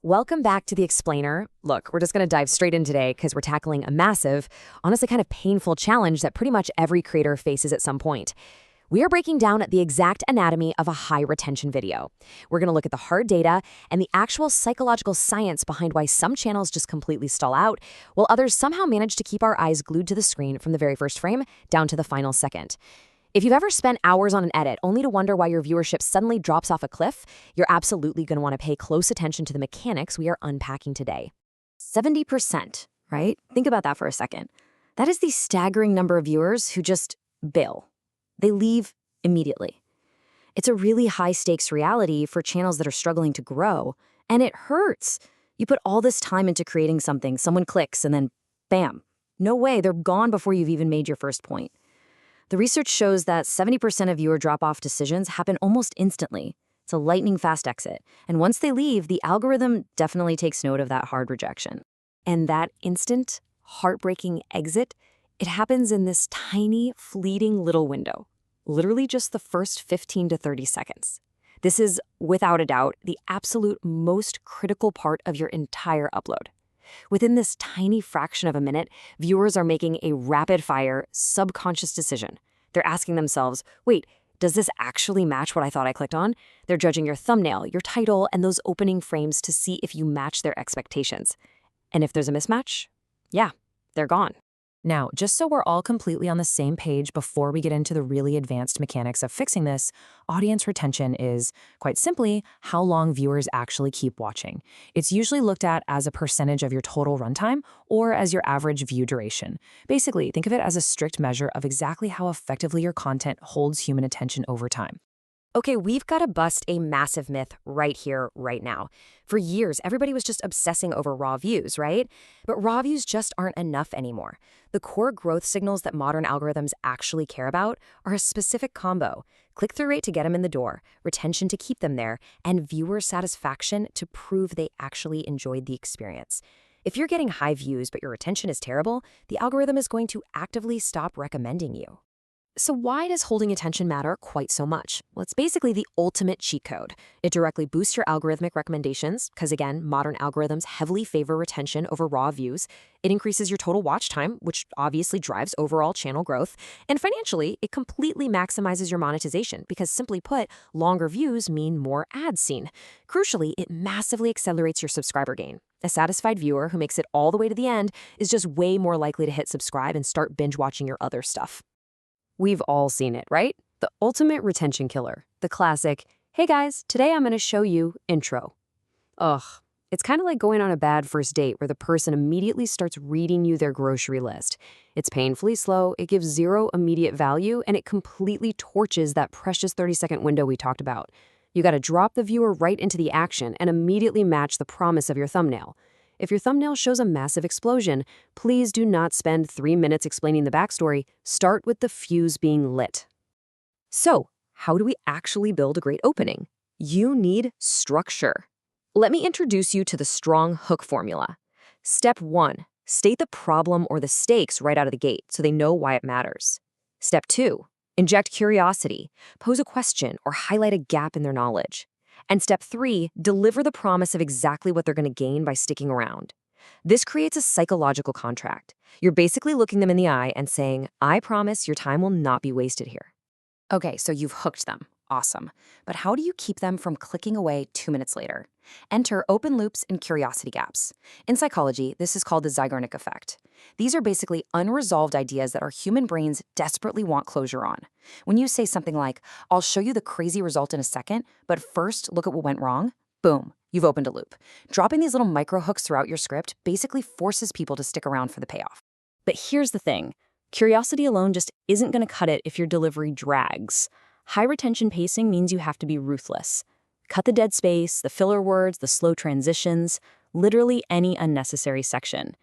Welcome back to The Explainer. Look, we're just going to dive straight in today because we're tackling a massive, honestly kind of painful challenge that pretty much every creator faces at some point. We are breaking down the exact anatomy of a high retention video. We're going to look at the hard data and the actual psychological science behind why some channels just completely stall out, while others somehow manage to keep our eyes glued to the screen from the very first frame down to the final second. If you've ever spent hours on an edit only to wonder why your viewership suddenly drops off a cliff, you're absolutely going to want to pay close attention to the mechanics we are unpacking today. 70%, right? Think about that for a second. That is the staggering number of viewers who just bail. They leave immediately. It's a really high-stakes reality for channels that are struggling to grow, and it hurts. You put all this time into creating something, someone clicks, and then bam. No way, they're gone before you've even made your first point. The research shows that 70% of viewer drop-off decisions happen almost instantly. It's a lightning-fast exit, and once they leave, the algorithm definitely takes note of that hard rejection. And that instant, heartbreaking exit, it happens in this tiny, fleeting little window, literally just the first 15 to 30 seconds. This is, without a doubt, the absolute most critical part of your entire upload. Within this tiny fraction of a minute, viewers are making a rapid-fire, subconscious decision. They're asking themselves, wait, does this actually match what I thought I clicked on? They're judging your thumbnail, your title, and those opening frames to see if you match their expectations. And if there's a mismatch, yeah, they're gone. Now, just so we're all completely on the same page before we get into the really advanced mechanics of fixing this, audience retention is, quite simply, how long viewers actually keep watching. It's usually looked at as a percentage of your total runtime or as your average view duration. Basically, think of it as a strict measure of exactly how effectively your content holds human attention over time. Okay, we've got to bust a massive myth right here, right now. For years, everybody was just obsessing over raw views, right? But raw views just aren't enough anymore. The core growth signals that modern algorithms actually care about are a specific combo: click-through rate to get them in the door, retention to keep them there, and viewer satisfaction to prove they actually enjoyed the experience. If you're getting high views but your retention is terrible, the algorithm is going to actively stop recommending you. So why does holding attention matter quite so much? Well, it's basically the ultimate cheat code. It directly boosts your algorithmic recommendations, because again, modern algorithms heavily favor retention over raw views. It increases your total watch time, which obviously drives overall channel growth. And financially, it completely maximizes your monetization, because simply put, longer views mean more ads seen. Crucially, it massively accelerates your subscriber gain. A satisfied viewer who makes it all the way to the end is just way more likely to hit subscribe and start binge watching your other stuff. We've all seen it, right? The ultimate retention killer. The classic, hey guys, today I'm going to show you intro. Ugh, it's kind of like going on a bad first date where the person immediately starts reading you their grocery list. It's painfully slow, it gives zero immediate value, and it completely torches that precious 30-second window we talked about. You got to drop the viewer right into the action and immediately match the promise of your thumbnail. If your thumbnail shows a massive explosion, please do not spend 3 minutes explaining the backstory. Start with the fuse being lit. So, how do we actually build a great opening? You need structure. Let me introduce you to the strong hook formula. Step 1, state the problem or the stakes right out of the gate so they know why it matters. Step 2, inject curiosity. Pose a question or highlight a gap in their knowledge. And step 3, deliver the promise of exactly what they're going to gain by sticking around. This creates a psychological contract. You're basically looking them in the eye and saying, I promise your time will not be wasted here. Okay, so you've hooked them. Awesome. But how do you keep them from clicking away 2 minutes later? Enter open loops and curiosity gaps. In psychology, this is called the Zeigarnik effect. These are basically unresolved ideas that our human brains desperately want closure on. When you say something like, I'll show you the crazy result in a second, but first look at what went wrong, boom, you've opened a loop. Dropping these little micro hooks throughout your script basically forces people to stick around for the payoff. But here's the thing. Curiosity alone just isn't going to cut it if your delivery drags. High retention pacing means you have to be ruthless. Cut the dead space, the filler words, the slow transitions, literally any unnecessary section.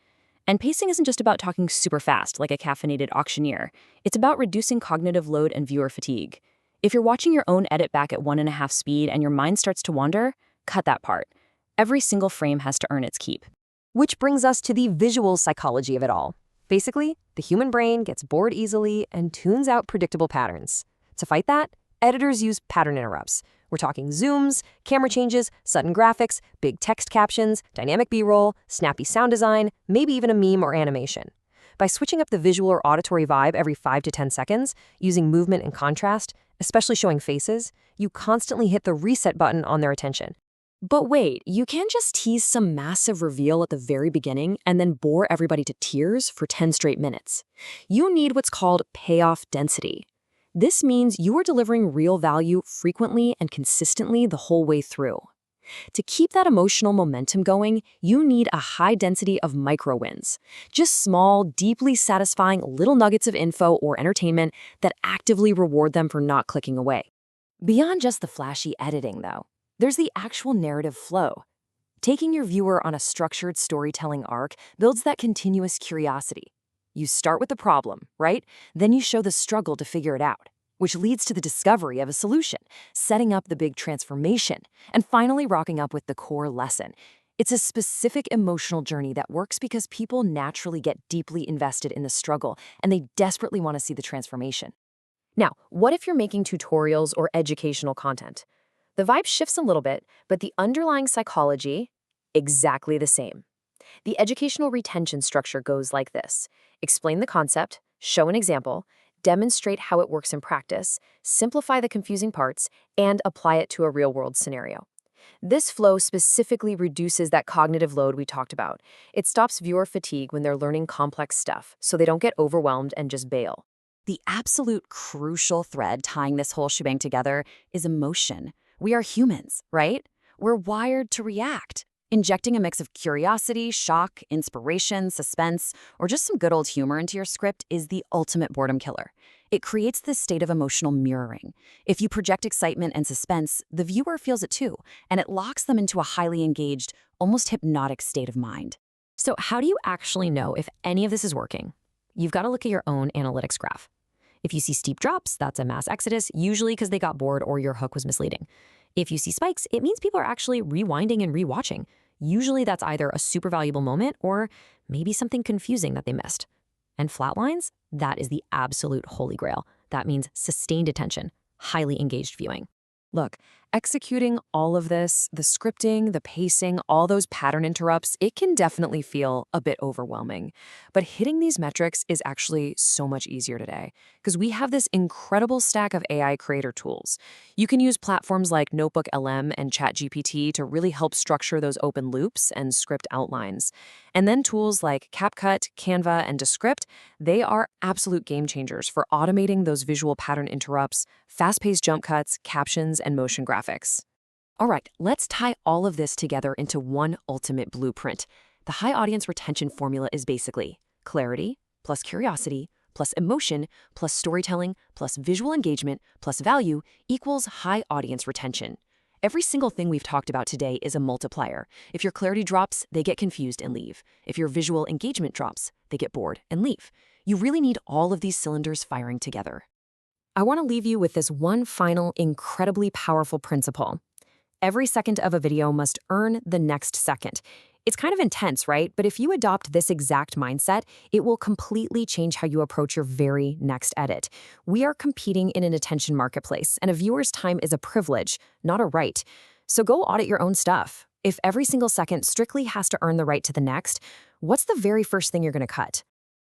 And pacing isn't just about talking super fast like a caffeinated auctioneer. It's about reducing cognitive load and viewer fatigue. If you're watching your own edit back at 1.5 speed and your mind starts to wander, cut that part. Every single frame has to earn its keep. Which brings us to the visual psychology of it all. Basically, the human brain gets bored easily and tunes out predictable patterns. To fight that, editors use pattern interrupts, We're talking zooms, camera changes, sudden graphics, big text captions, dynamic B-roll, snappy sound design, maybe even a meme or animation. By switching up the visual or auditory vibe every 5 to 10 seconds, using movement and contrast, especially showing faces, you constantly hit the reset button on their attention. But wait, you can't just tease some massive reveal at the very beginning and then bore everybody to tears for 10 straight minutes. You need what's called payoff density. This means you are delivering real value frequently and consistently the whole way through. To keep that emotional momentum going, you need a high density of micro wins. Just small, deeply satisfying little nuggets of info or entertainment that actively reward them for not clicking away. Beyond just the flashy editing, though, there's the actual narrative flow. Taking your viewer on a structured storytelling arc builds that continuous curiosity. You start with the problem, right? Then you show the struggle to figure it out, which leads to the discovery of a solution, setting up the big transformation, and finally rocking up with the core lesson. It's a specific emotional journey that works because people naturally get deeply invested in the struggle, and they desperately want to see the transformation. Now, what if you're making tutorials or educational content? The vibe shifts a little bit, but the underlying psychology, exactly the same. The educational retention structure goes like this. Explain the concept, show an example, demonstrate how it works in practice, simplify the confusing parts, and apply it to a real-world scenario. This flow specifically reduces that cognitive load we talked about. It stops viewer fatigue when they're learning complex stuff, so they don't get overwhelmed and just bail. The absolute crucial thread tying this whole shebang together is emotion. We are humans, right? We're wired to react. Injecting a mix of curiosity, shock, inspiration, suspense, or just some good old humor into your script is the ultimate boredom killer. It creates this state of emotional mirroring. If you project excitement and suspense, the viewer feels it too, and it locks them into a highly engaged, almost hypnotic state of mind. So how do you actually know if any of this is working? You've got to look at your own analytics graph. If you see steep drops, that's a mass exodus, usually because they got bored or your hook was misleading. If you see spikes, it means people are actually rewinding and rewatching. Usually that's either a super valuable moment or maybe something confusing that they missed. And flat lines, that is the absolute holy grail. That means sustained attention, highly engaged viewing. Look, executing all of this, the scripting, the pacing, all those pattern interrupts, it can definitely feel a bit overwhelming. But hitting these metrics is actually so much easier today because we have this incredible stack of AI creator tools. You can use platforms like Notebook LM and ChatGPT to really help structure those open loops and script outlines. And then tools like CapCut, Canva, and Descript, they are absolute game changers for automating those visual pattern interrupts, fast-paced jump cuts, captions, and motion graphics. All right, let's tie all of this together into one ultimate blueprint. The high audience retention formula is basically clarity plus curiosity plus emotion plus storytelling plus visual engagement plus value equals high audience retention. Every single thing we've talked about today is a multiplier. If your clarity drops, they get confused and leave. If your visual engagement drops, they get bored and leave. You really need all of these cylinders firing together. I want to leave you with this one final, incredibly powerful principle. Every second of a video must earn the next second. It's kind of intense, right? But if you adopt this exact mindset, it will completely change how you approach your very next edit. We are competing in an attention marketplace, and a viewer's time is a privilege, not a right. So go audit your own stuff. If every single second strictly has to earn the right to the next, what's the very first thing you're going to cut?